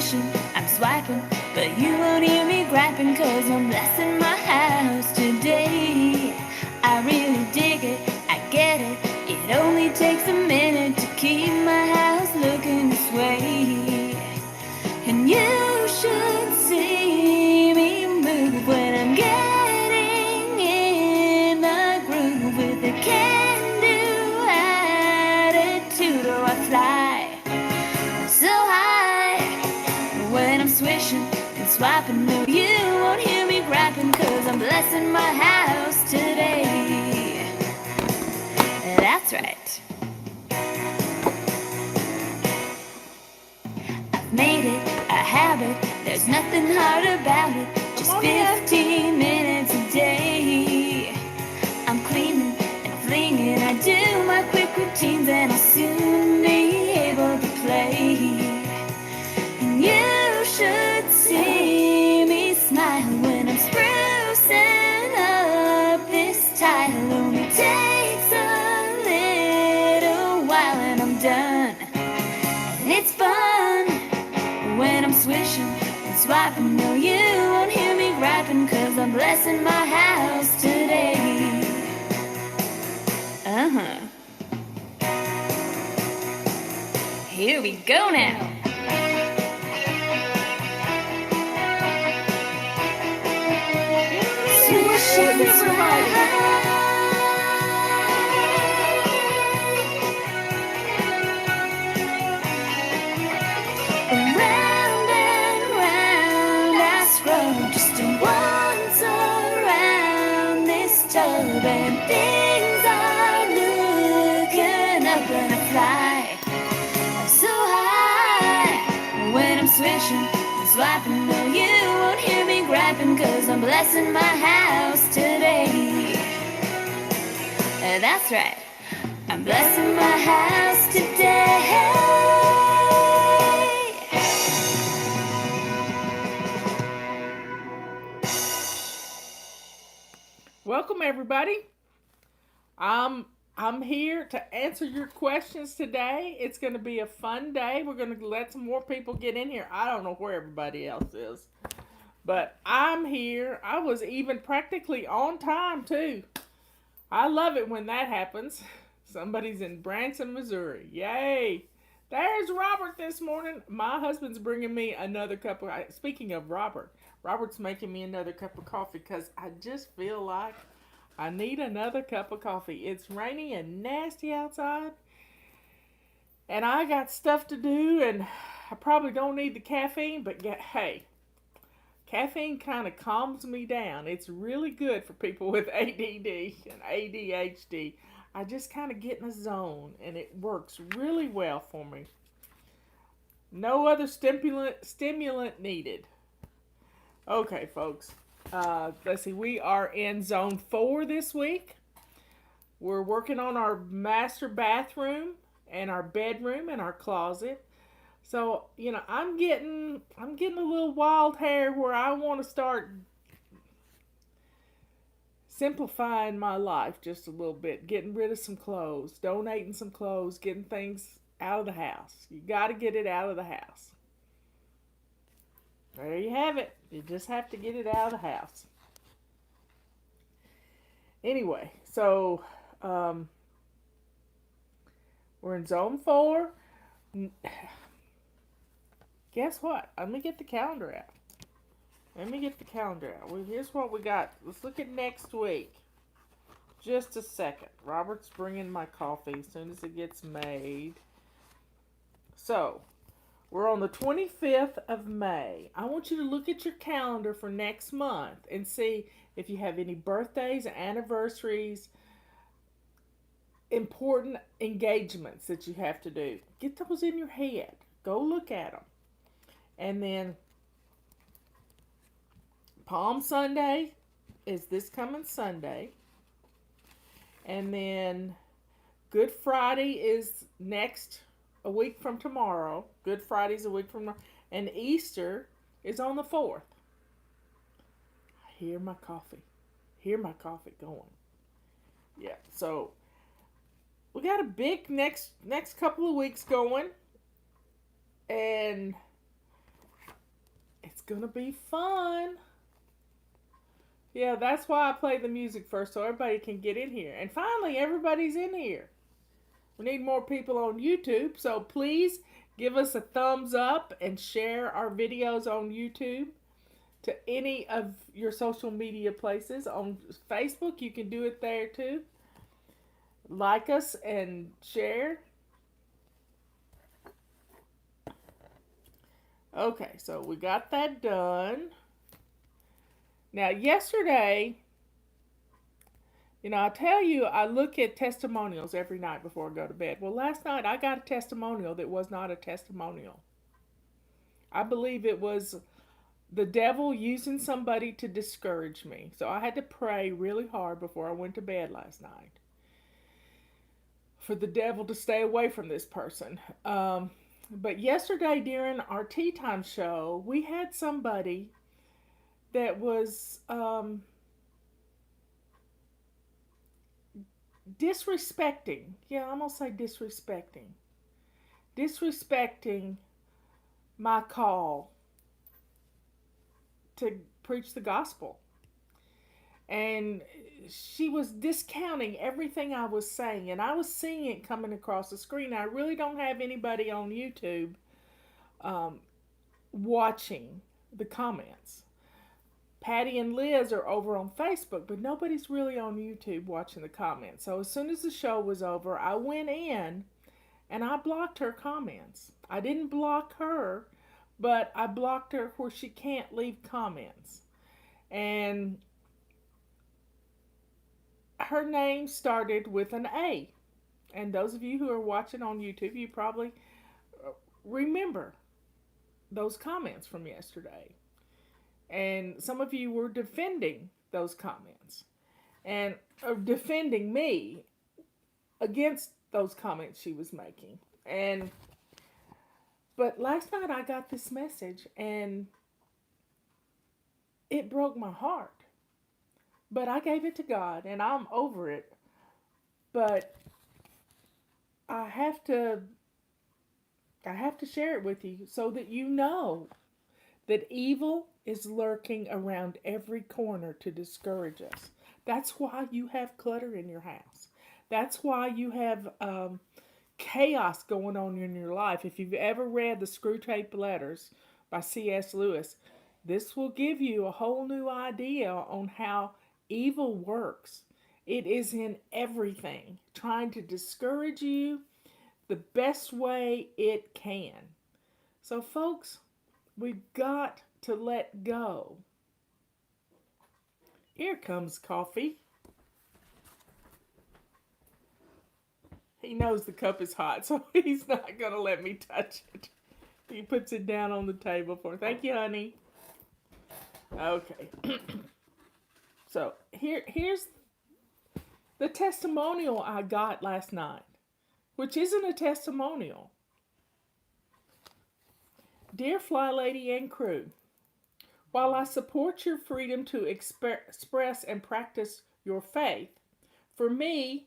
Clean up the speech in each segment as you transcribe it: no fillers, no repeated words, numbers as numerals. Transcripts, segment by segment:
swishing, I'm swiping, but you won't hear me griping, 'cause I'm blessing my house today. I really dig it, I get it. It only takes a minute to keep my house looking this way. And you should see me move when I'm getting in the groove with a can-do attitude. Oh, I fly so high when I'm swishing and swiping. No, you won't hear me griping, 'cause I'm blessing my house today. That's right. I've made it a habit, there's nothing hard about it. Just 15 minutes a day. I'm cleaning and flinging, I do my quick routines, and I'll soon be able to play. And you should see me smile when I'm sprucing up this tile. Only takes a little while and I'm done. And it's fun when I'm swishing and swiping. No, you won't hear me griping, 'cause I'm blessing my house today. Here we go now. Swish and swipe. Round and round I scroll, just once around this tub, and things are looking up, and I fly so high when I'm swishing and swiping. No, you won't hear me griping, 'cause I'm blessing my house today. That's right, I'm blessing my house today. Welcome, everybody. I'm here to answer your questions today. It's going to be a fun day. We're going to let some more people get in here. I don't know where everybody else is, but I'm here. I was even practically on time, too. I love it when that happens. Somebody's in Branson, Missouri. Yay! There's Robert this morning. My husband's bringing me another cup of... Speaking of Robert, Robert's making me another cup of coffee because I just feel like I need another cup of coffee. It's rainy and nasty outside, and I got stuff to do, and I probably don't need the caffeine, but hey, caffeine kind of calms me down. It's really good for people with ADD and ADHD. I just kind of get in a zone, and it works really well for me. No other stimulant needed. Okay, folks. Let's see. We are in zone 4 this week. We're working on our master bathroom and our bedroom and our closet. So, I'm getting a little wild hair where I want to start simplifying my life just a little bit, getting rid of some clothes, donating some clothes, getting things out of the house. You got to get it out of the house. There you have it. You just have to get it out of the house. Anyway, so we're in zone 4. Guess what? Let me get the calendar out. Well, here's what we got. Let's look at next week. Just a second. Robert's bringing my coffee as soon as it gets made. So, we're on the 25th of May. I want you to look at your calendar for next month and see if you have any birthdays, anniversaries, important engagements that you have to do. Get those in your head. Go look at them. And then Palm Sunday is this coming Sunday. And then Good Friday is a week from tomorrow. Good Friday's a week from tomorrow. And Easter is on the 4th. I hear my coffee going. Yeah, so we got a big next couple of weeks going. And going to be fun. Yeah, that's why I play the music first so everybody can get in here. And finally, everybody's in here. We need more people on YouTube, so please give us a thumbs up and share our videos on YouTube to any of your social media places. On Facebook, you can do it there too. Like us and share. Okay, so we got that done. Now, yesterday, I tell you, I look at testimonials every night before I go to bed. Well, last night I got a testimonial that was not a testimonial. I believe it was the devil using somebody to discourage me. So I had to pray really hard before I went to bed last night for the devil to stay away from this person. But yesterday during our tea time show, we had somebody that was disrespecting. Yeah, I'm going to say disrespecting my call to preach the gospel. And she was discounting everything I was saying, and I was seeing it coming across the screen. I really don't have anybody on YouTube watching the comments. Patty and Liz are over on Facebook, but nobody's really on YouTube watching the comments. So as soon as the show was over, I went in and I blocked her comments. I didn't block her, but I blocked her where she can't leave comments. And her name started with an A. And those of you who are watching on YouTube, you probably remember those comments from yesterday. And some of you were defending those comments and defending me against those comments she was making. But last night I got this message and it broke my heart. But I gave it to God and I'm over it. But I have to share it with you so that you know that evil is lurking around every corner to discourage us. That's why you have clutter in your house. That's why you have chaos going on in your life. If you've ever read the Screwtape Letters by C.S. Lewis, this will give you a whole new idea on how evil works. It is in everything, trying to discourage you the best way it can. So, folks, we've got to let go. Here comes coffee. He knows the cup is hot, so he's not going to let me touch it. He puts it down on the table for me. Thank you, honey. Okay. So, here's the testimonial I got last night, which isn't a testimonial. Dear Fly Lady and crew, while I support your freedom to express and practice your faith, for me,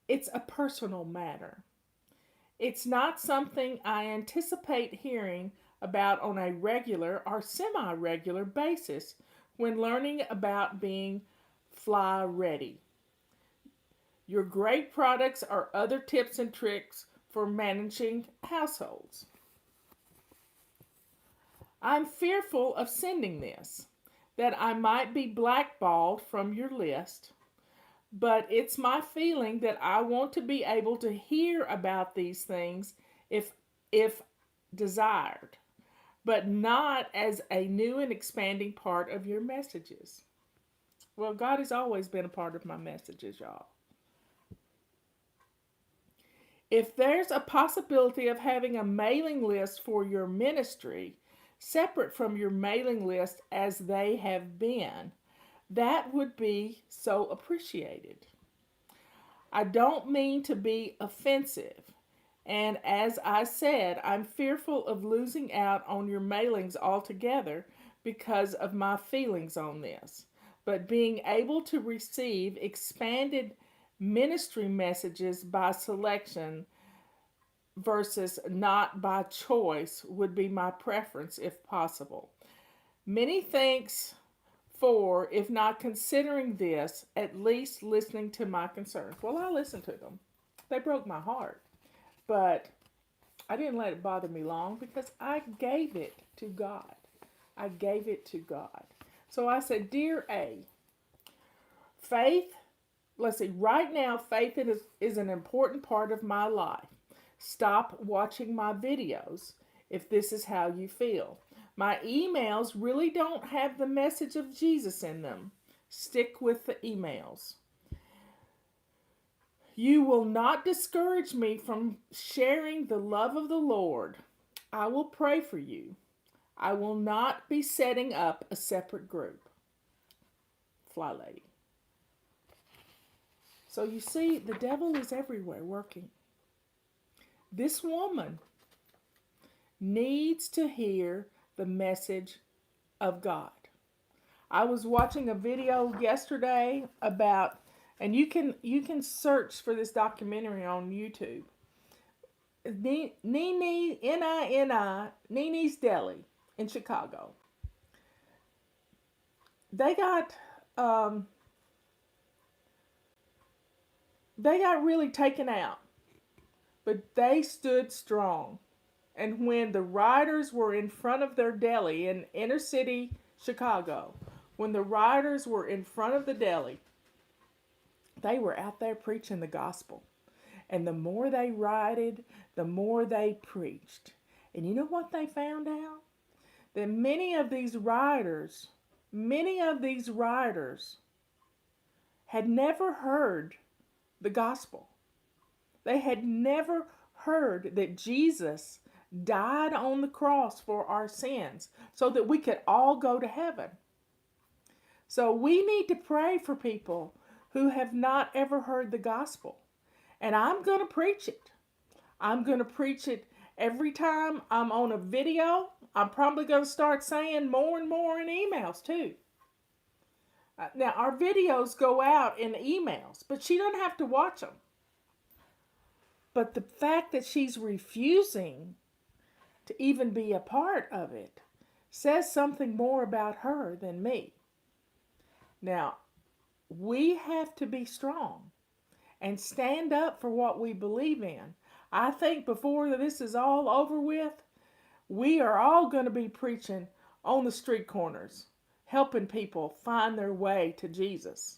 it's a personal matter. It's not something I anticipate hearing about on a regular or semi-regular basis when learning about being fly ready. Your great products are other tips and tricks for managing households. I'm fearful of sending this, that I might be blackballed from your list, but it's my feeling that I want to be able to hear about these things if desired, but not as a new and expanding part of your messages. Well, God has always been a part of my messages, y'all. If there's a possibility of having a mailing list for your ministry, separate from your mailing list as they have been, that would be so appreciated. I don't mean to be offensive, and as I said, I'm fearful of losing out on your mailings altogether because of my feelings on this. But being able to receive expanded ministry messages by selection versus not by choice would be my preference if possible. Many thanks for, if not considering this, at least listening to my concerns. Well, I listened to them. They broke my heart. But I didn't let it bother me long because I gave it to God. I gave it to God. So I said, Dear A, faith, let's see, right now, faith is an important part of my life. Stop watching my videos if this is how you feel. My emails really don't have the message of Jesus in them. Stick with the emails. You will not discourage me from sharing the love of the Lord. I will pray for you. I will not be setting up a separate group. Fly lady. So you see, the devil is everywhere working. This woman needs to hear the message of God. I was watching a video yesterday about, and you can search for this documentary on YouTube. Nini's Deli in Chicago. They got um, they got really taken out, but they stood strong. And when the rioters were in front of their deli in inner city Chicago, when the rioters were in front of the deli, they were out there preaching the gospel. And the more they rioted, the more they preached. And you know what they found out? That many of these rioters had never heard the gospel. They had never heard that Jesus died on the cross for our sins so that we could all go to heaven. So we need to pray for people who have not ever heard the gospel. And I'm going to preach it. I'm going to preach it every time I'm on a video. I'm probably going to start saying more and more in emails too. Now, our videos go out in emails, but she doesn't have to watch them. But the fact that she's refusing to even be a part of it says something more about her than me. Now, we have to be strong and stand up for what we believe in. I think before this is all over with, we are all going to be preaching on the street corners, helping people find their way to Jesus.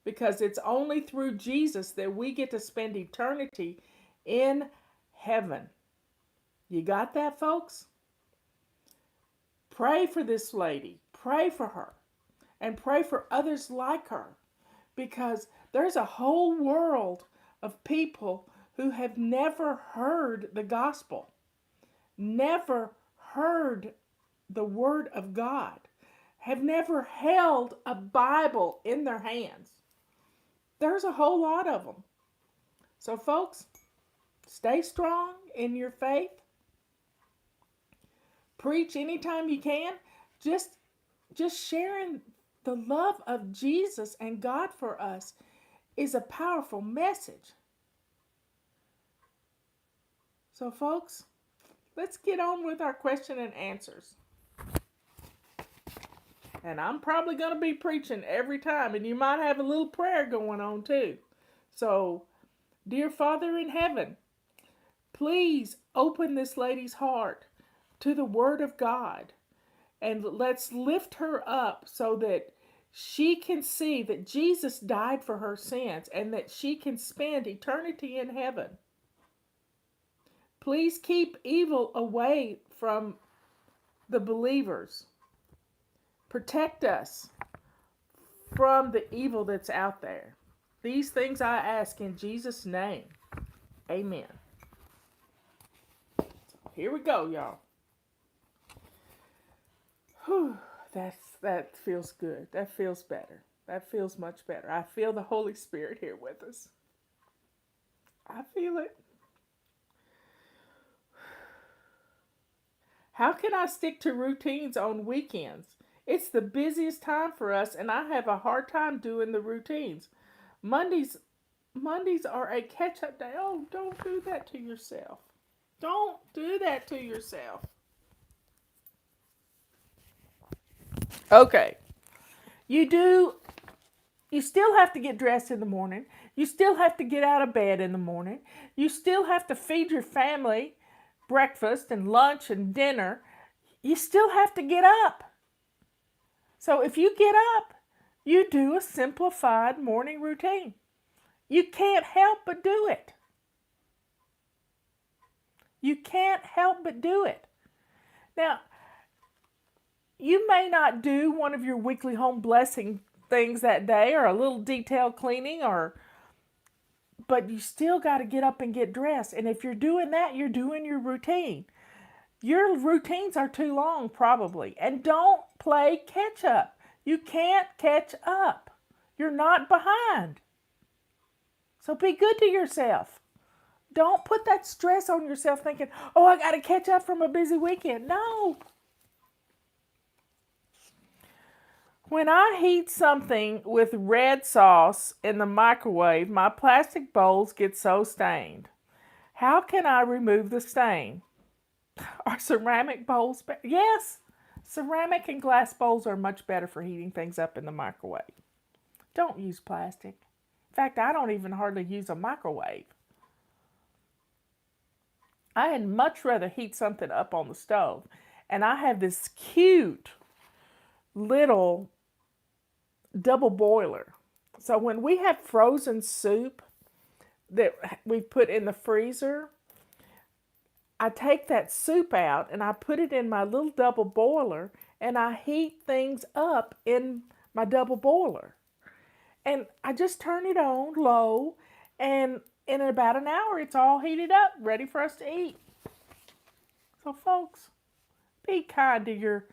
Because it's only through Jesus that we get to spend eternity in heaven. You got that, folks? Pray for this lady. Pray for her. And pray for others like her. Because there's a whole world of people who have never heard the gospel, never heard the word of God, have never held a Bible in their hands. There's a whole lot of them. So, folks, stay strong in your faith. Preach anytime you can. Just sharing the love of Jesus and God for us is a powerful message. So, folks, let's get on with our question and answers. And I'm probably going to be preaching every time, and you might have a little prayer going on too. So, dear Father in heaven, please open this lady's heart to the Word of God. And let's lift her up so that she can see that Jesus died for her sins and that she can spend eternity in heaven. Please keep evil away from the believers. Protect us from the evil that's out there. These things I ask in Jesus' name. Amen. Here we go, y'all. Whew, that feels good. That feels better. That feels much better. I feel the Holy Spirit here with us. I feel it. How can I stick to routines on weekends? It's the busiest time for us, and I have a hard time doing the routines. Mondays are a catch-up day. Oh, don't do that to yourself. Don't do that to yourself. Okay. You do, you still have to get dressed in the morning. You still have to get out of bed in the morning. You still have to feed your family breakfast and lunch and dinner. You still have to get up. So if you get up, you do a simplified morning routine. You can't help but do it. You can't help but do it. Now, you may not do one of your weekly home blessing things that day or a little detailed cleaning but you still got to get up and get dressed. And if you're doing that, you're doing your routine. Your routines are too long probably. And don't play catch up. You can't catch up. You're not behind. So be good to yourself. Don't put that stress on yourself thinking, oh, I got to catch up from a busy weekend. No. When I heat something with red sauce in the microwave, my plastic bowls get so stained. How can I remove the stain? Are ceramic bowls better? Yes, ceramic and glass bowls are much better for heating things up in the microwave. Don't use plastic. In fact, I don't even hardly use a microwave. I'd much rather heat something up on the stove. And I have this cute little double boiler. So when we have frozen soup that we put in the freezer, I take that soup out and I put it in my little double boiler and I heat things up in my double boiler. And I just turn it on low and in about an hour it's all heated up, ready for us to eat. So folks, be kind to your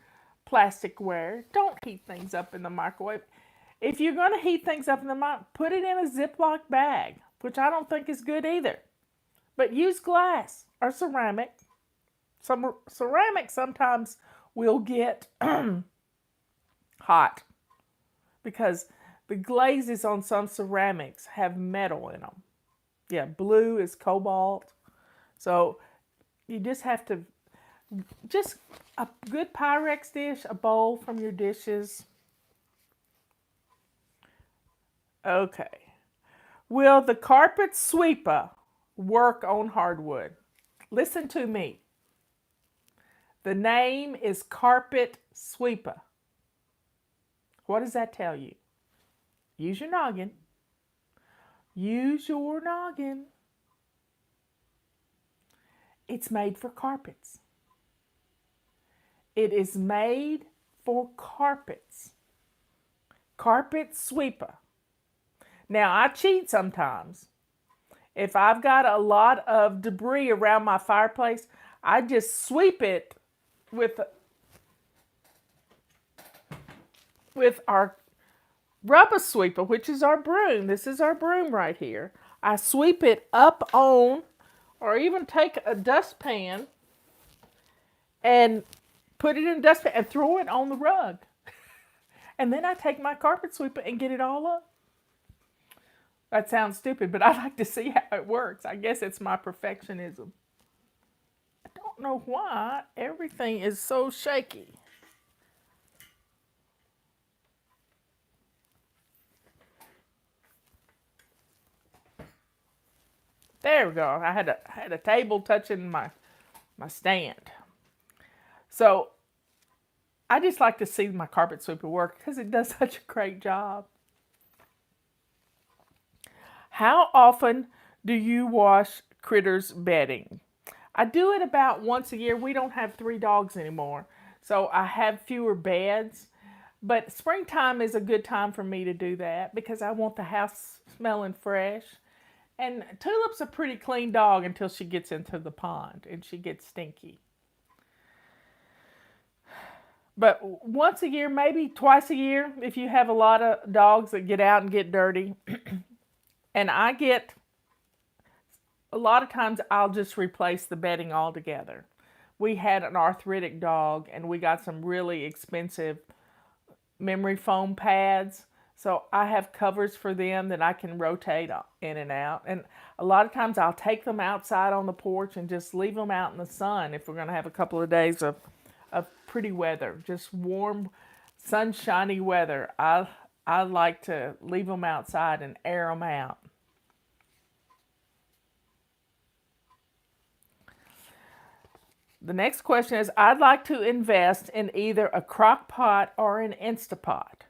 plasticware. Don't heat things up in the microwave. If you're going to heat things up in the microwave, put it in a Ziploc bag, which I don't think is good either. But use glass or ceramic. Some ceramic sometimes will get hot because the glazes on some ceramics have metal in them. Yeah, blue is cobalt. So you just have to, just a good Pyrex dish, a bowl from your dishes. Okay. Will the carpet sweeper work on hardwood? Listen to me. The name is carpet sweeper. What does that tell you? Use your noggin. Use your noggin. It's made for carpets. It is made for carpets. Carpet sweeper. Now, I cheat sometimes. If I've got a lot of debris around my fireplace, I just sweep it with our rubber sweeper, which is our broom. This is our broom right here. I sweep it up on, or even take a dustpan and put it in a dustpan and throw it on the rug. And then I take my carpet sweeper and get it all up. That sounds stupid, but I like to see how it works. I guess it's my perfectionism. I don't know why everything is so shaky. There we go. I had a table touching my stand. So I just like to see my carpet sweeper work because it does such a great job. How often do you wash Critter's bedding? I do it about once a year. We don't have 3 dogs anymore, so I have fewer beds. But springtime is a good time for me to do that because I want the house smelling fresh. And Tulip's a pretty clean dog until she gets into the pond and she gets stinky. But once a year, maybe twice a year, if you have a lot of dogs that get out and get dirty. And I get, a lot of times I'll just replace the bedding altogether. We had an arthritic dog and we got some really expensive memory foam pads. So I have covers for them that I can rotate in and out. And a lot of times I'll take them outside on the porch and just leave them out in the sun if we're going to have a couple of days of pretty weather. Just warm sunshiny weather, I like to leave them outside and air them out. The next question is, I'd like to invest in either a crock pot or an Instapot.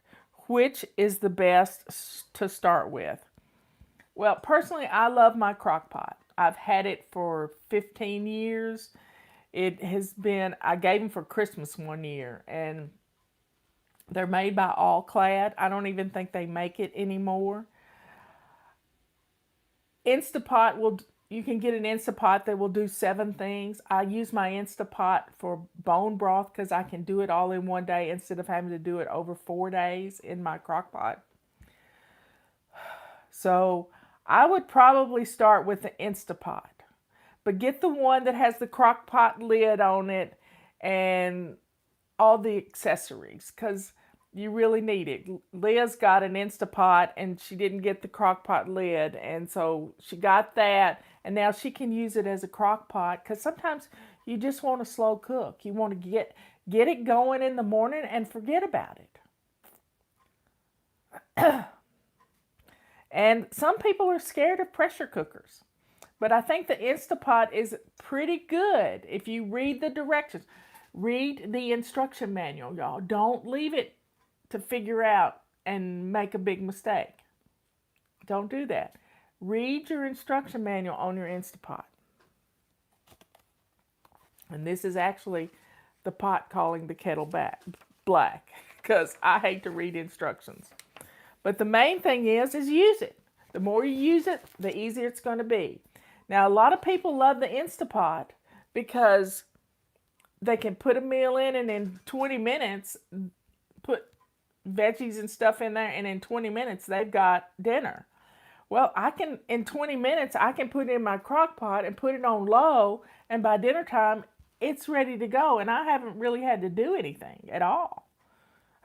Which is the best to start with? Well, personally, I love my crock pot. I've had it for 15 years. It has been, I gave them for Christmas one year, and they're made by All Clad. I don't even think they make it anymore. Instapot will, you can get an Instapot that will do 7 things. I use my Instapot for bone broth because I can do it all in one day instead of having to do it over 4 days in my crock pot. So I would probably start with the Instapot, but get the one that has the crock pot lid on it and all the accessories because you really need it. Liz got an Instapot and she didn't get the crock pot lid, and so she got that, and now she can use it as a crock pot because sometimes you just want to slow cook. You want to get it going in the morning and forget about it. And some people are scared of pressure cookers, but I think the Instapot is pretty good if you read the directions. Read the instruction manual, y'all. Don't leave it to figure out and make a big mistake. Don't do that. Read your instruction manual on your Instapot. And this is actually the pot calling the kettle black because I hate to read instructions. But the main thing is use it. The more you use it, the easier it's going to be. Now, a lot of people love the Instapot because they can put a meal in and in 20 minutes put veggies and stuff in there, and in 20 minutes they've got dinner. Well, in 20 minutes I can put it in my crock pot and put it on low, and by dinner time it's ready to go, and I haven't really had to do anything at all.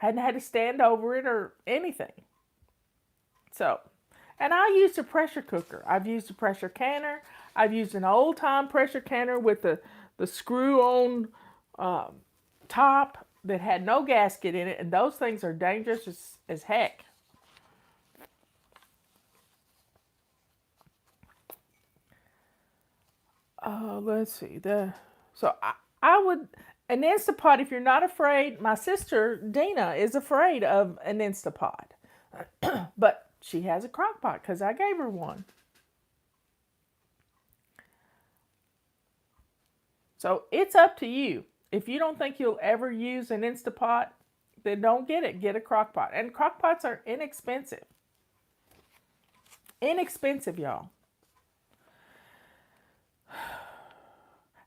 I hadn't had to stand over it or anything. So, and I used a pressure cooker. I've used a pressure canner. I've used an old time pressure canner with the screw on top that had no gasket in it, and those things are dangerous as heck. Let's see. I would, an Instapot, if you're not afraid, my sister Dina is afraid of an Instapot. But she has a crock pot because I gave her one. So it's up to you. If you don't think you'll ever use an Instapot, then don't get it. Get a crock pot. And crock pots are inexpensive. Inexpensive, y'all.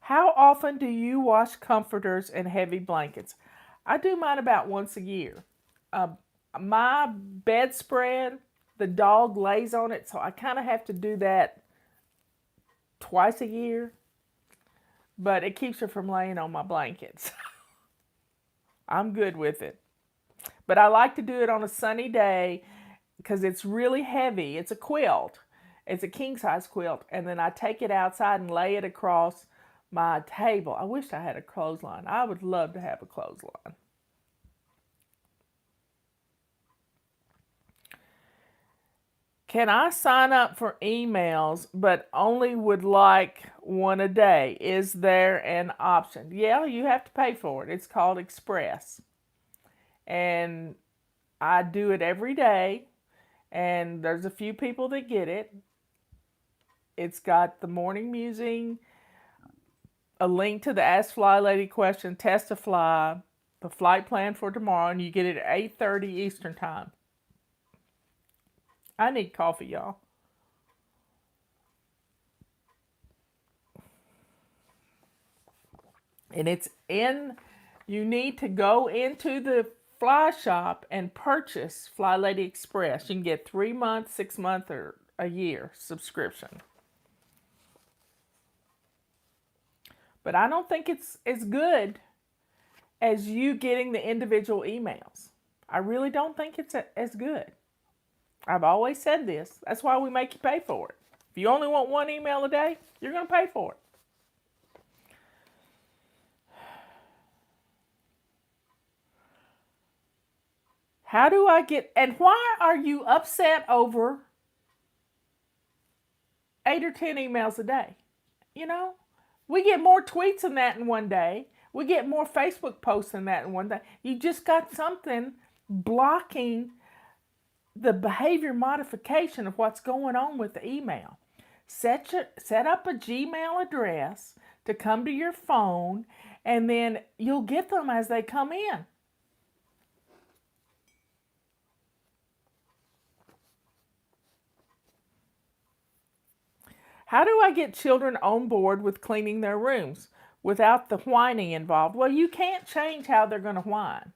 How often do you wash comforters and heavy blankets? I do mine about once a year. My bedspread, the dog lays on it, so I kind of have to do that twice a year. But it keeps her from laying on my blankets. I'm good with it. But I like to do it on a sunny day because it's really heavy. It's a quilt. It's a king-size quilt. And then I take it outside and lay it across my table. I wish I had a clothesline. I would love to have a clothesline. Can I sign up for emails but only would like one a day? Is there an option? Yeah, you have to pay for it. It's called Express. And I do it every day. And there's a few people that get it. It's got the morning musing, a link to the Ask Fly Lady question, test a fly, the flight plan for tomorrow, and you get it at 8:30 Eastern Time. I need coffee, y'all. And you need to go into the fly shop and purchase Fly Lady Express. You can get 3 months, 6 months, or a year subscription. But I don't think it's as good as you getting the individual emails. I really don't think it's as good. I've always said this. That's why we make you pay for it. If you only want one email a day, you're going to pay for it. How do I get, and why are you upset over 8 or 10 emails a day? You know, we get more tweets than that in one day. We get more Facebook posts than that in one day. You just got something blocking the behavior modification of what's going on with the email. Set up a Gmail address to come to your phone, and then you'll get them as they come in. How do I get children on board with cleaning their rooms without the whining involved? Well, you can't change how they're going to whine.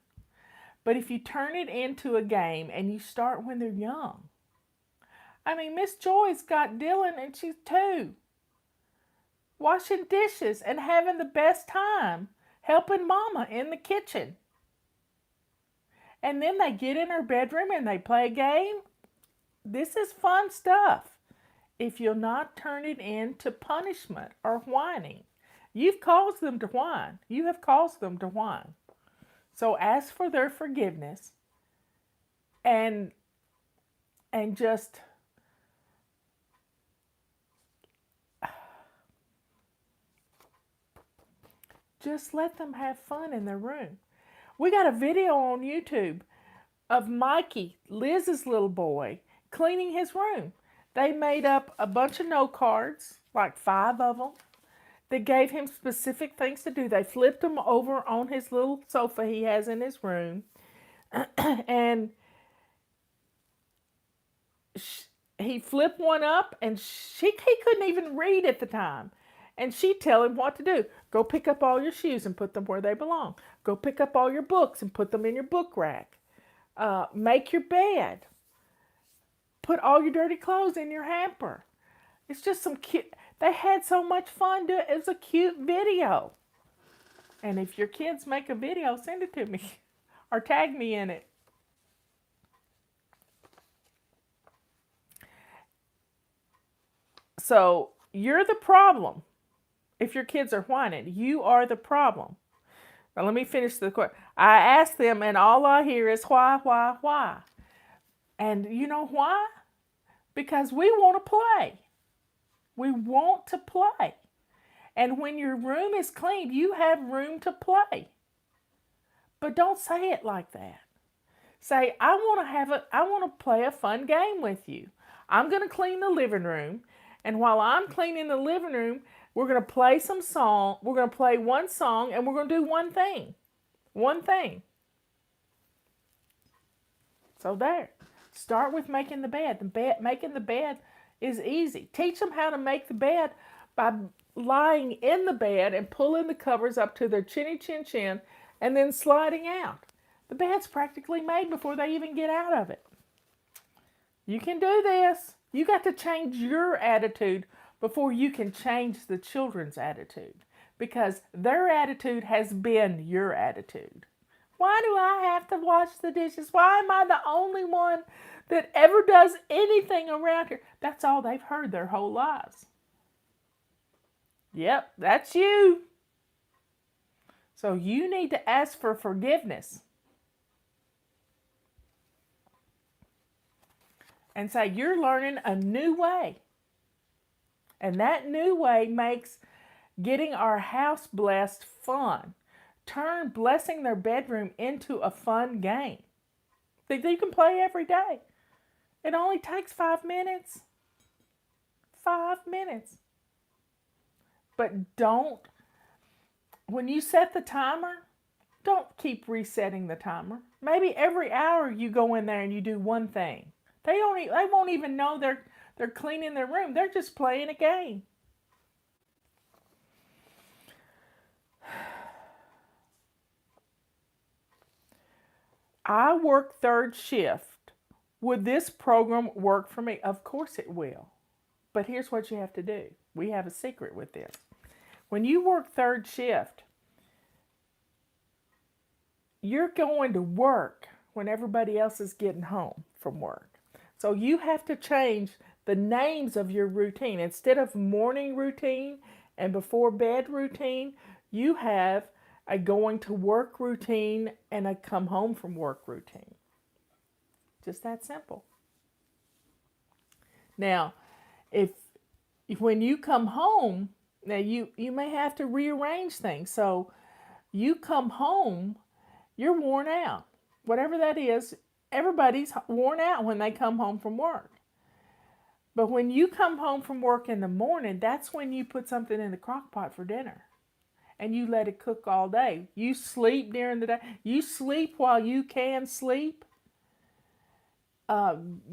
But if you turn it into a game and you start when they're young. I mean, Miss Joy's got Dylan and she's 2. Washing dishes and having the best time. Helping Mama in the kitchen. And then they get in her bedroom and they play a game. This is fun stuff. If you'll not turn it into punishment or whining. You've caused them to whine. You have caused them to whine. So ask for their forgiveness and just let them have fun in their room. We got a video on YouTube of Mikey, Liz's little boy, cleaning his room. They made up a bunch of note cards, like 5 of them. They gave him specific things to do. They flipped him over on his little sofa he has in his room. And he flipped one up, and he couldn't even read at the time. And she'd tell him what to do. Go pick up all your shoes and put them where they belong. Go pick up all your books and put them in your book rack. Make your bed. Put all your dirty clothes in your hamper. It's just some cute... They had so much fun doing it. It was a cute video. And if your kids make a video, send it to me. Or tag me in it. So, you're the problem. If your kids are whining, you are the problem. Now, let me finish the question. I ask them, and all I hear is why? And you know why? Because we want to play. We want to play. And when your room is cleaned, you have room to play. But don't say it like that. Say, I want to play a fun game with you. I'm going to clean the living room. And while I'm cleaning the living room, we're going to play some song. We're going to play one song and we're going to do one thing. One thing. So there. Start with making the bed. Making the bed is easy. Teach them how to make the bed by lying in the bed and pulling the covers up to their chinny chin chin and then sliding out. The bed's practically made before they even get out of it. You can do this. You got to change your attitude before you can change the children's attitude, because their attitude has been your attitude. Why do I have to wash the dishes? Why am I the only one that ever does anything around here? That's all they've heard their whole lives. Yep, that's you. So you need to ask for forgiveness. And say, you're learning a new way. And that new way makes getting our house blessed fun. Turn blessing their bedroom into a fun game that you can play every day. It only takes 5 minutes. 5 minutes. But don't, when you set the timer, don't keep resetting the timer. Maybe every hour you go in there and you do one thing. They won't even know they're cleaning their room. They're just playing a game. I work 3rd shift. Would this program work for me? Of course it will. But here's what you have to do. We have a secret with this. When you work 3rd shift, you're going to work when everybody else is getting home from work. So you have to change the names of your routine. Instead of morning routine and before bed routine, you have a going to work routine and a come home from work routine. Just that simple. Now, if when you come home, now you may have to rearrange things. So you come home, you're worn out. Whatever that is, everybody's worn out when they come home from work. But when you come home from work in the morning, that's when you put something in the crock pot for dinner. And you let it cook all day. You sleep during the day. You sleep while you can sleep.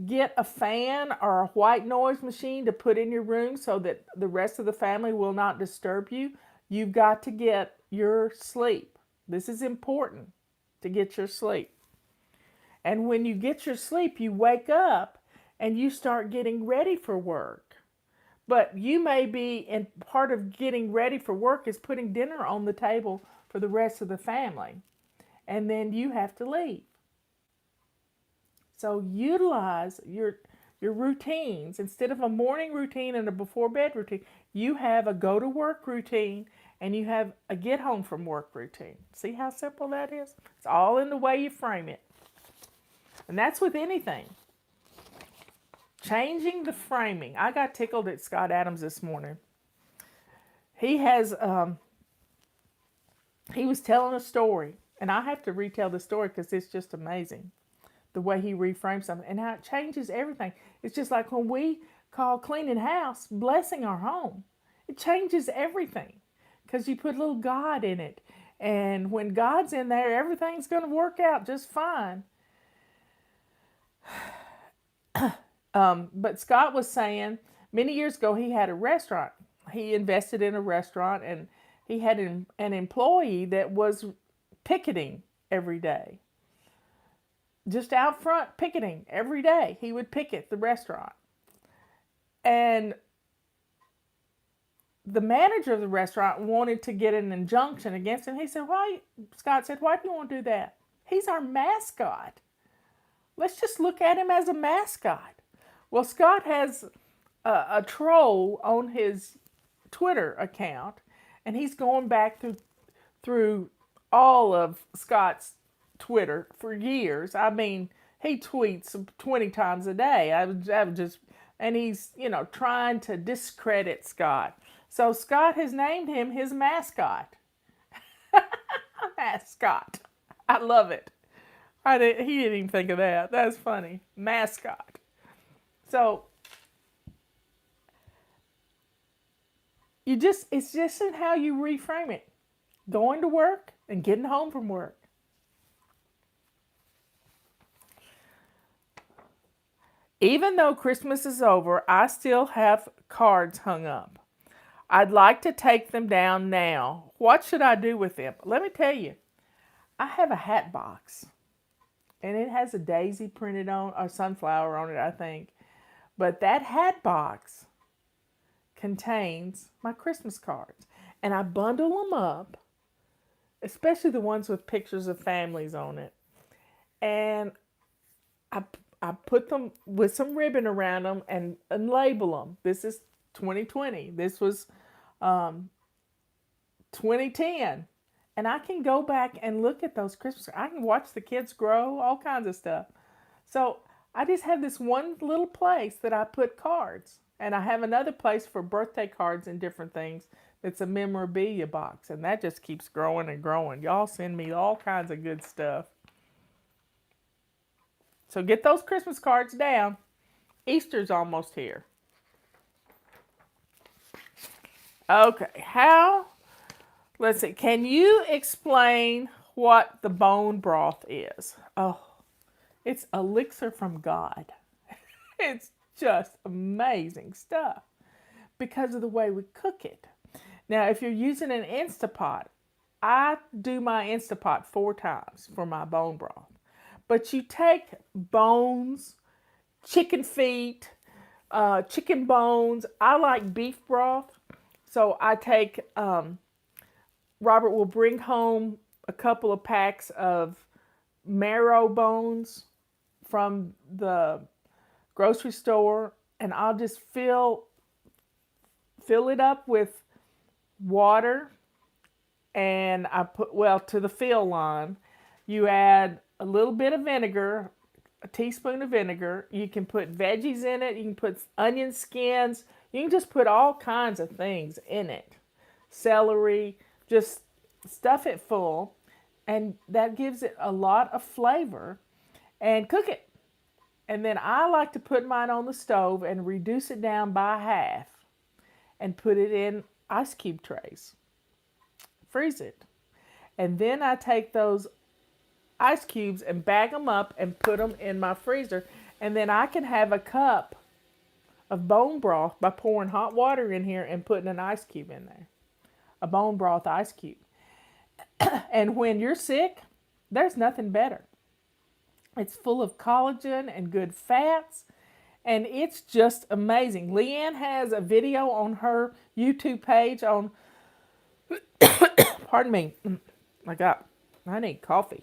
Get a fan or a white noise machine to put in your room so that the rest of the family will not disturb you. You've got to get your sleep. This is important, to get your sleep. And when you get your sleep, you wake up and you start getting ready for work. But you may be, and part of getting ready for work is putting dinner on the table for the rest of the family. And then you have to leave. So utilize your routines. Instead of a morning routine and a before bed routine, you have a go to work routine and you have a get home from work routine. See how simple that is? It's all in the way you frame it. And that's with anything. Changing the framing. I got tickled at Scott Adams this morning. He has, he was telling a story, and I have to retell the story because it's just amazing. The way he reframes something and how it changes everything. It's just like when we call cleaning house blessing our home. It changes everything because you put a little God in it. And when God's in there, everything's going to work out just fine. But Scott was saying many years ago he had a restaurant. He invested in a restaurant and he had an employee that was picketing every day. Just out front picketing every day. He would picket the restaurant. And the manager of the restaurant wanted to get an injunction against him. He said, Scott said, why do you want to do that? He's our mascot. Let's just look at him as a mascot. Well, Scott has a troll on his Twitter account, and he's going back through all of Scott's Twitter for years. I mean, he tweets 20 times a day. And he's, trying to discredit Scott. So Scott has named him his mascot. Mascot. I love it. He didn't even think of that. That's funny. Mascot. So it's just in how you reframe it. Going to work and getting home from work. Even though Christmas is over, I still have cards hung up. I'd like to take them down now. What should I do with them? Let me tell you, I have a hat box. And it has a daisy printed on, or sunflower on it, I think. But that hat box contains my Christmas cards. And I bundle them up, especially the ones with pictures of families on it. And I put them with some ribbon around them and label them. This is 2020. This was 2010. And I can go back and look at those Christmas cards. I can watch the kids grow, all kinds of stuff. So I just have this one little place that I put cards. And I have another place for birthday cards and different things. It's a memorabilia box. And that just keeps growing and growing. Y'all send me all kinds of good stuff. So get those Christmas cards down. Easter's almost here. Okay, let's see. Can you explain what the bone broth is? Oh, it's elixir from God. It's just amazing stuff because of the way we cook it. Now, if you're using an Instapot, I do my Instapot 4 times for my bone broth. But you take bones, chicken feet, chicken bones. I like beef broth. So I take, Robert will bring home a couple of packs of marrow bones from the grocery store. And I'll just fill it up with water. And I put, to the fill line, you add a little bit of vinegar, a teaspoon of vinegar. You can put veggies in it. You can put onion skins. You can just put all kinds of things in it. Celery, just stuff it full. And that gives it a lot of flavor. And cook it. And then I like to put mine on the stove and reduce it down by half and put it in ice cube trays. Freeze it. And then I take those ice cubes and bag them up and put them in my freezer. And then I can have a cup of bone broth by pouring hot water in here and putting an ice cube in there. A bone broth ice cube. And when you're sick, there's nothing better. It's full of collagen and good fats, and it's just amazing. Leanne has a video on her YouTube page on, pardon me, I need coffee.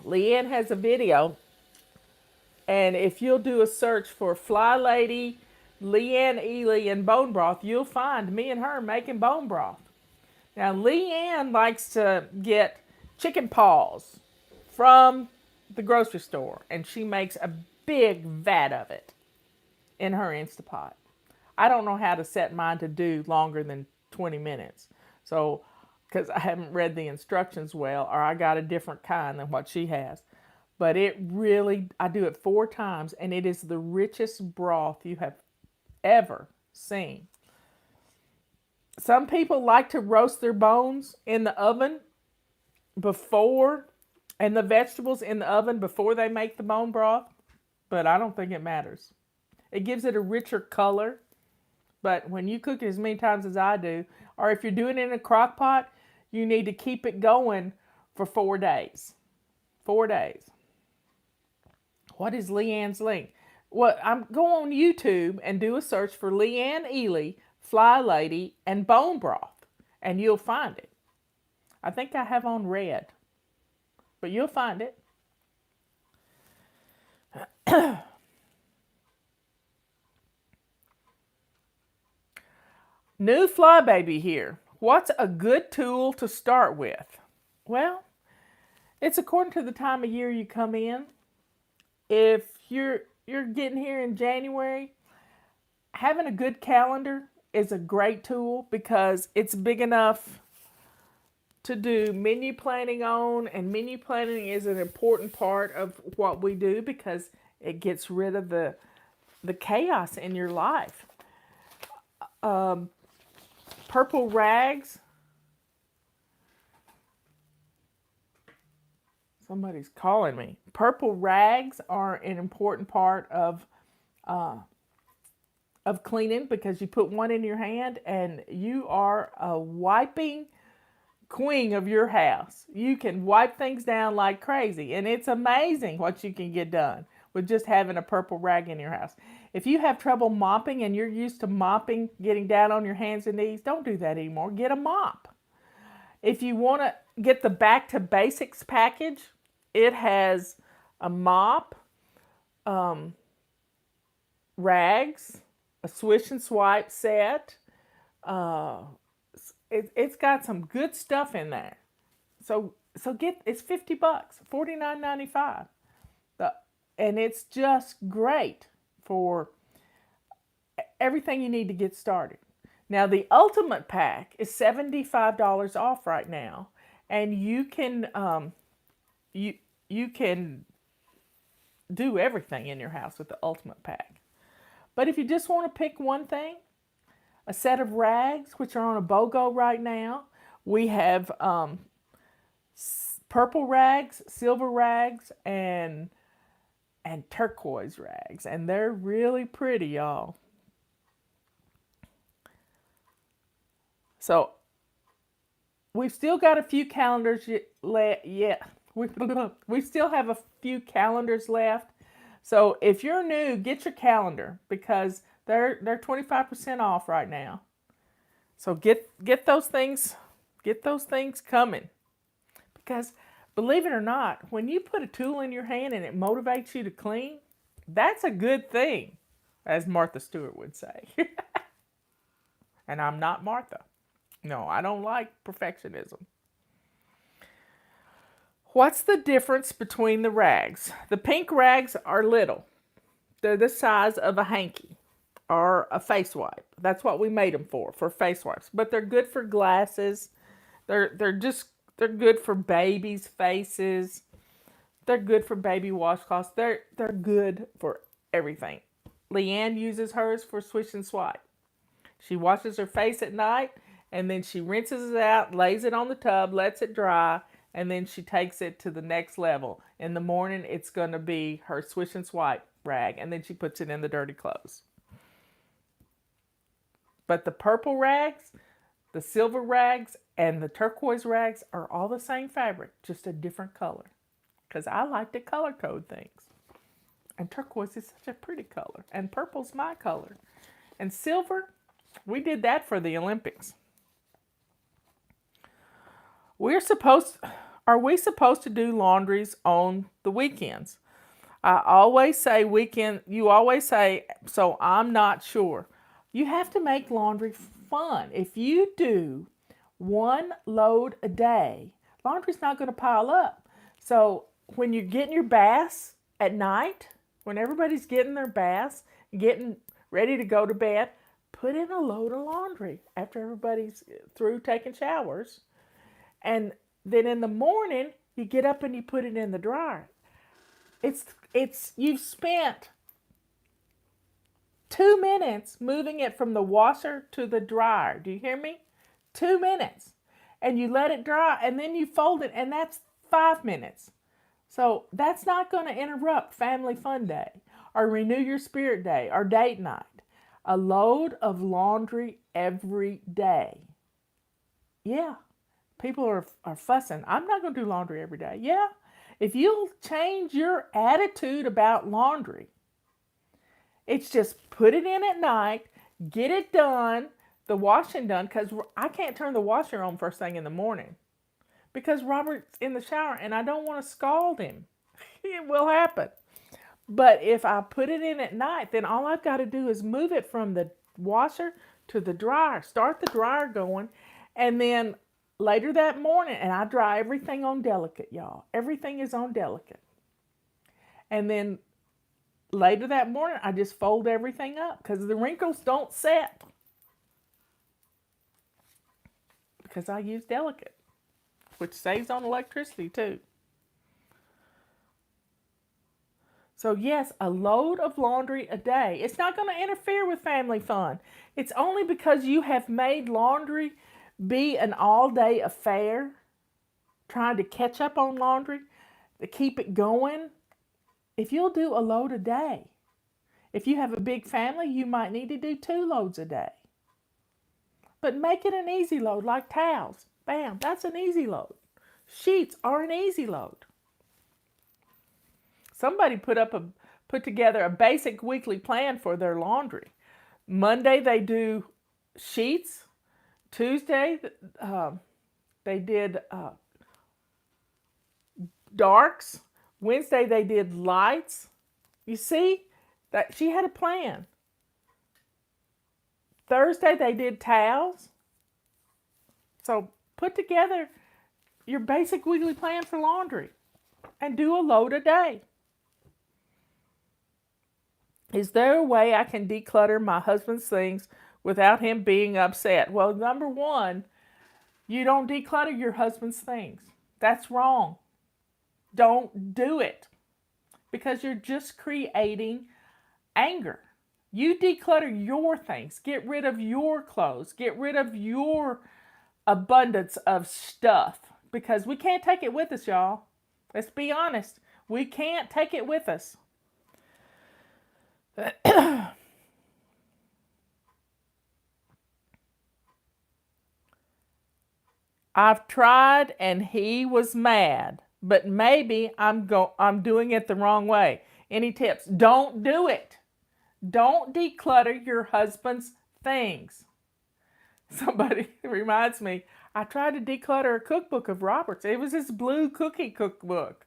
Leanne has a video, and if you'll do a search for Fly Lady, Leanne Ely, and bone broth, you'll find me and her making bone broth. Now, Leanne likes to get chicken paws from the grocery store, and she makes a big vat of it in her Instapot. I don't know how to set mine to do longer than 20 minutes. So, because I haven't read the instructions well, or I got a different kind than what she has. But it really, I do it 4 times, and it is the richest broth you have ever seen. Some people like to roast their bones in the oven before, and the vegetables in the oven before they make the bone broth, but I don't think it matters. It gives it a richer color, but when you cook it as many times as I do, or if you're doing it in a crock pot, you need to keep it going for 4 days. 4 days. What is Leanne's link? Well, go on YouTube and do a search for Leanne Ely, Fly Lady, and bone broth, and you'll find it. I think I have on red, but you'll find it. New fly baby here. What's a good tool to start with? Well, it's according to the time of year you come in. If you're getting here in January, having a good calendar is a great tool because it's big enough to do menu planning on, and menu planning is an important part of what we do because it gets rid of the chaos in your life. Purple rags. Somebody's calling me. Purple rags are an important part of cleaning because you put one in your hand and you are a wiping queen of your house. You can wipe things down like crazy, and it's amazing what you can get done with just having a purple rag in your house. If you have trouble mopping and you're used to mopping, getting down on your hands and knees, don't do that anymore. Get a mop. If you want to get the Back to Basics package, it has a mop, rags, a swish and swipe set. It's got some good stuff in there. So it's $50, $49.95. And it's just great for everything you need to get started. Now the Ultimate Pack is $75 off right now, and you can you can do everything in your house with the Ultimate Pack. But if you just want to pick one thing, a set of rags, which are on a BOGO right now. We have purple rags, silver rags, and turquoise rags. And they're really pretty, y'all. So, we've still got a few calendars we still have a few calendars left. So, if you're new, get your calendar because they're 25% off right now. So get those things coming. Because believe it or not, when you put a tool in your hand and it motivates you to clean, that's a good thing, as Martha Stewart would say. And I'm not Martha. No, I don't like perfectionism. What's the difference between the rags? The pink rags are little. They're the size of a hanky or a face wipe. That's what we made them for face wipes. But they're good for glasses. They're good for babies' faces. They're good for baby washcloths. They're good for everything. Leanne uses hers for swish and swipe. She washes her face at night and then she rinses it out, lays it on the tub, lets it dry, and then she takes it to the next level. In the morning, it's going to be her swish and swipe rag, and then she puts it in the dirty clothes. But the purple rags, the silver rags, and the turquoise rags are all the same fabric, just a different color. Because I like to color code things. And turquoise is such a pretty color. And purple's my color. And silver, we did that for the Olympics. Are we supposed to do laundries on the weekends? I always say weekend, you always say, so I'm not sure. You have to make laundry fun. If you do one load a day, laundry's not going to pile up. So when you're getting your baths at night, when everybody's getting their baths, getting ready to go to bed, put in a load of laundry after everybody's through taking showers. And then in the morning, you get up and you put it in the dryer. You've spent 2 minutes moving it from the washer to the dryer. Do you hear me? 2 minutes. And you let it dry and then you fold it, and that's 5 minutes. So that's not going to interrupt Family Fun Day or Renew Your Spirit Day or Date Night. A load of laundry every day. Yeah. People are fussing. I'm not going to do laundry every day. Yeah. If you'll change your attitude about laundry, it's just put it in at night, get it done, the washing done, because I can't turn the washer on first thing in the morning because Robert's in the shower and I don't want to scald him. It will happen. But if I put it in at night, then all I've got to do is move it from the washer to the dryer, start the dryer going, and then later that morning, and I dry everything on delicate, y'all. Everything is on delicate. And then later that morning, I just fold everything up because the wrinkles don't set. Because I use delicate, which saves on electricity too. So yes, a load of laundry a day. It's not going to interfere with family fun. It's only because you have made laundry be an all-day affair, trying to catch up on laundry, to keep it going. If you'll do a load a day, if you have a big family, you might need to do 2 loads a day. But make it an easy load, like towels. Bam, that's an easy load. Sheets are an easy load. Somebody put together a basic weekly plan for their laundry. Monday they do sheets. Tuesday they did darks. Wednesday they did lights. You see that she had a plan. Thursday they did towels. So put together your basic weekly plan for laundry and do a load a day. Is there a way I can declutter my husband's things without him being upset? Well, number one, you don't declutter your husband's things. That's wrong. Don't do it because you're just creating anger. You declutter your things. Get rid of your clothes. Get rid of your abundance of stuff because we can't take it with us, y'all. Let's be honest. We can't take it with us. I've tried and he was mad, but maybe I'm doing it the wrong way. Any tips? Don't do it. Don't declutter your husband's things. Somebody reminds me, I tried to declutter a cookbook of Robert's. It was his blue cookie cookbook.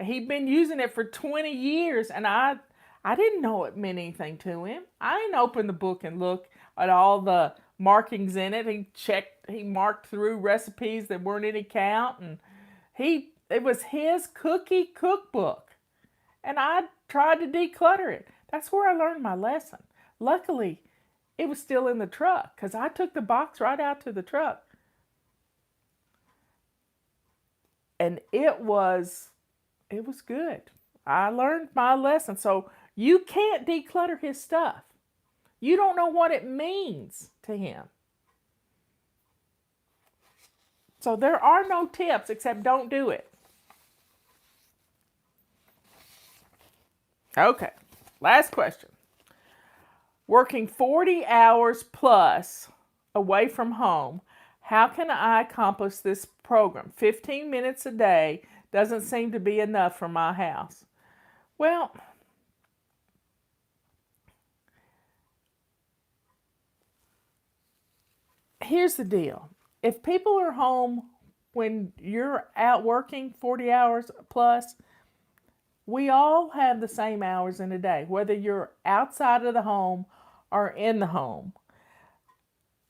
He'd been using it for 20 years, and I didn't know it meant anything to him. I didn't open the book and look at all the markings in it. He marked through recipes that weren't any count, and he It was his cookie cookbook. And I tried to declutter it. That's where I learned my lesson. Luckily, it was still in the truck because I took the box right out to the truck. And it was good. I learned my lesson. So you can't declutter his stuff. You don't know what it means to him. So there are no tips except don't do it. Okay, last question. Working 40 hours plus away from home, how can I accomplish this program? 15 minutes a day doesn't seem to be enough for my house. Well, here's the deal. If people are home when you're out working 40 hours plus, we all have the same hours in a day, whether you're outside of the home or in the home.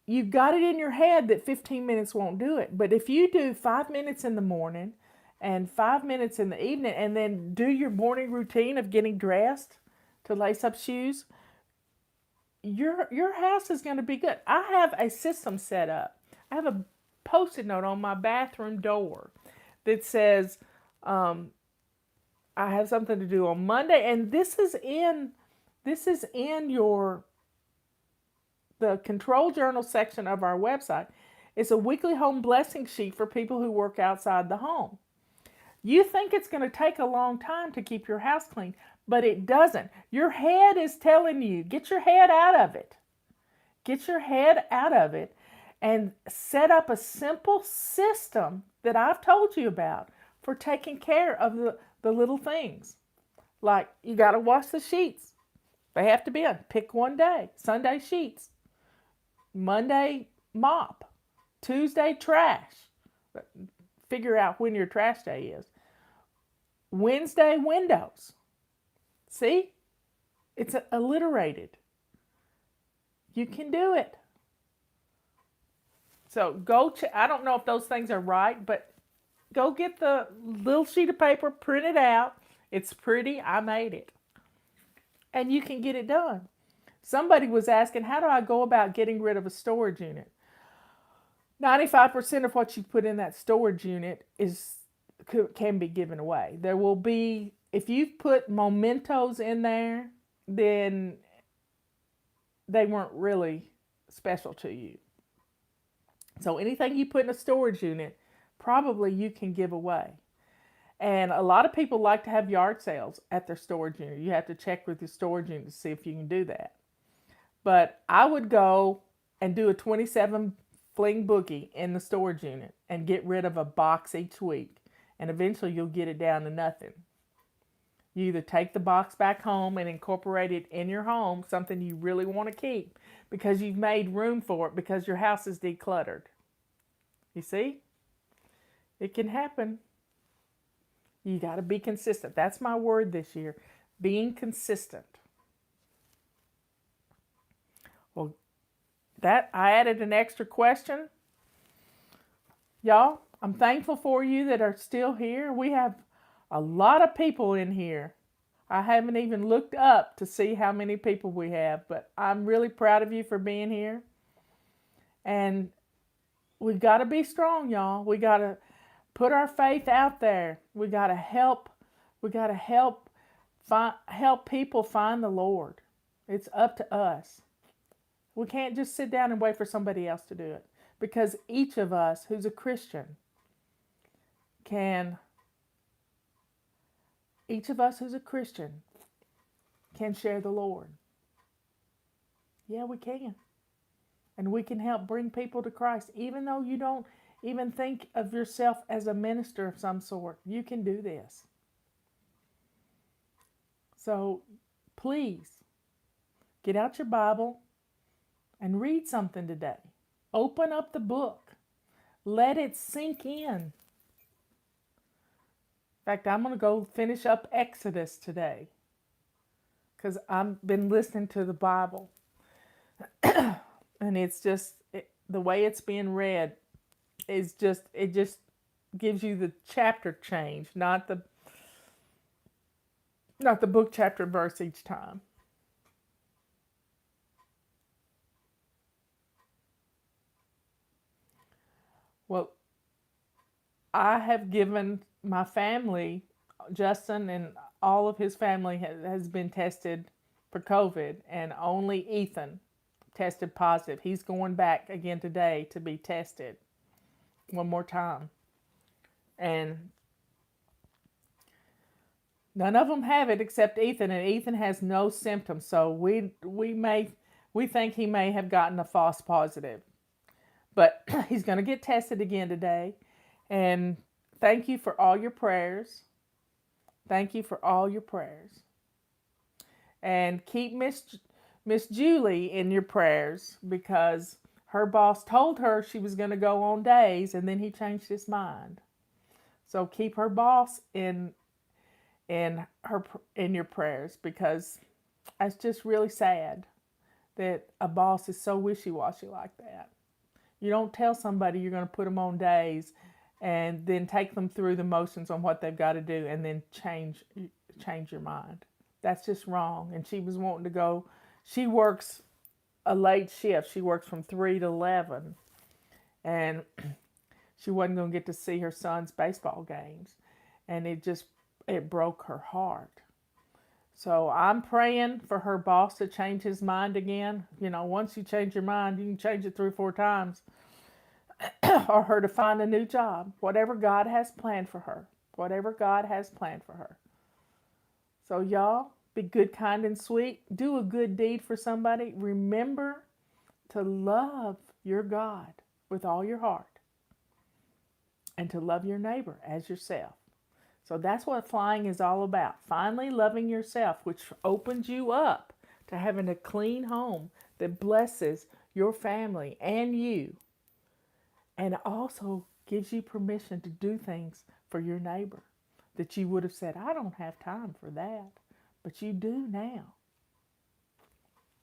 You've got it in your head that 15 minutes won't do it. But if you do 5 minutes in the morning and 5 minutes in the evening and then do your morning routine of getting dressed to lace up shoes, your house is going to be good. I have a system set up. I have a post-it note on my bathroom door that says I have something to do on Monday, and this is in the control journal section of our website. It's a weekly home blessing sheet for people who work outside the home. You think it's going to take a long time to keep your house clean, but it doesn't. Your head is telling you, get your head out of it. Get your head out of it and set up a simple system that I've told you about for taking care of the little things. Like you got to wash the sheets. They have to be on. Pick one day. Sunday sheets. Monday mop. Tuesday trash. Figure out when your trash day is. Wednesday windows. See? It's alliterated. You can do it. So go I don't know if those things are right, but go get the little sheet of paper, print it out. It's pretty. I made it. And you can get it done. Somebody was asking, how do I go about getting rid of a storage unit? 95% of what you put in that storage unit can be given away. There will be, if you've put mementos in there, then they weren't really special to you. So anything you put in a storage unit, probably you can give away. And a lot of people like to have yard sales at their storage unit. You have to check with your storage unit to see if you can do that. But I would go and do a 27 fling boogie in the storage unit and get rid of a box each week. And eventually you'll get it down to nothing. You either take the box back home and incorporate it in your home, something you really want to keep, because you've made room for it because your house is decluttered. You see? It can happen. You got to be consistent. That's my word this year. Being consistent. Well, I added an extra question. Y'all, I'm thankful for you that are still here. We have a lot of people in here. I haven't even looked up to see how many people we have, but I'm really proud of you for being here. And we've got to be strong, y'all. We got to put our faith out there. We got to help. We got to help people find the Lord. It's up to us. We can't just sit down and wait for somebody else to do it, because each of us who's a Christian can share the Lord. Yeah, we can. And we can help bring people to Christ. Even though you don't even think of yourself as a minister of some sort, you can do this. So please, get out your Bible and read something today. Open up the book. Let it sink in. In fact, I'm going to go finish up Exodus today, because I've been listening to the Bible. And it's just, the way it's being read is just, gives you the chapter change, not the book chapter verse each time. Well, I have given my family, Justin and all of his family has been tested for COVID, and only Ethan tested positive. He's going back again today to be tested one more time. And none of them have it except Ethan, and Ethan has no symptoms. So we think he may have gotten a false positive. But he's going to get tested again today. And thank you for all your prayers. Thank you for all your prayers. And keep Miss Julie in your prayers, because her boss told her she was going to go on days, and then he changed his mind. So keep her boss in your prayers, because it's just really sad that a boss is so wishy-washy like that. You don't tell somebody you're going to put them on days and then take them through the motions on what they've got to do and then change your mind. That's just wrong. And she was wanting to go. She works a late shift. She works from 3 to 11. And she wasn't going to get to see her son's baseball games. And it broke her heart. So I'm praying for her boss to change his mind again. Once you change your mind, you can change it 3 or 4 times. Or her to find a new job. Whatever God has planned for her. Whatever God has planned for her. So y'all, be good, kind, and sweet. Do a good deed for somebody. Remember to love your God with all your heart. And to love your neighbor as yourself. So that's what flying is all about. Finally loving yourself, which opens you up to having a clean home that blesses your family and you. And it also gives you permission to do things for your neighbor that you would have said, I don't have time for that. But you do now.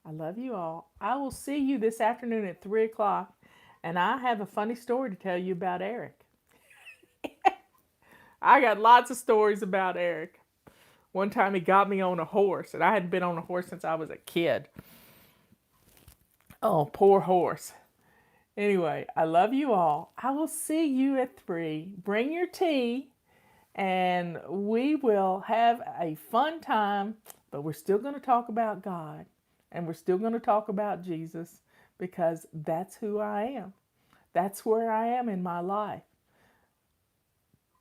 I love you all. I will see you this afternoon at 3 o'clock. And I have a funny story to tell you about Eric. I got lots of stories about Eric. One time he got me on a horse, and I hadn't been on a horse since I was a kid. Oh, poor horse. Anyway, I love you all. I will see you at 3. Bring your tea, and we will have a fun time, but we're still going to talk about God, and we're still going to talk about Jesus, because that's who I am. That's where I am in my life.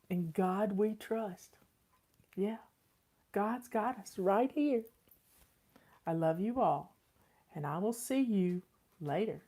In God we trust. Yeah, God's got us right here. I love you all, and I will see you later.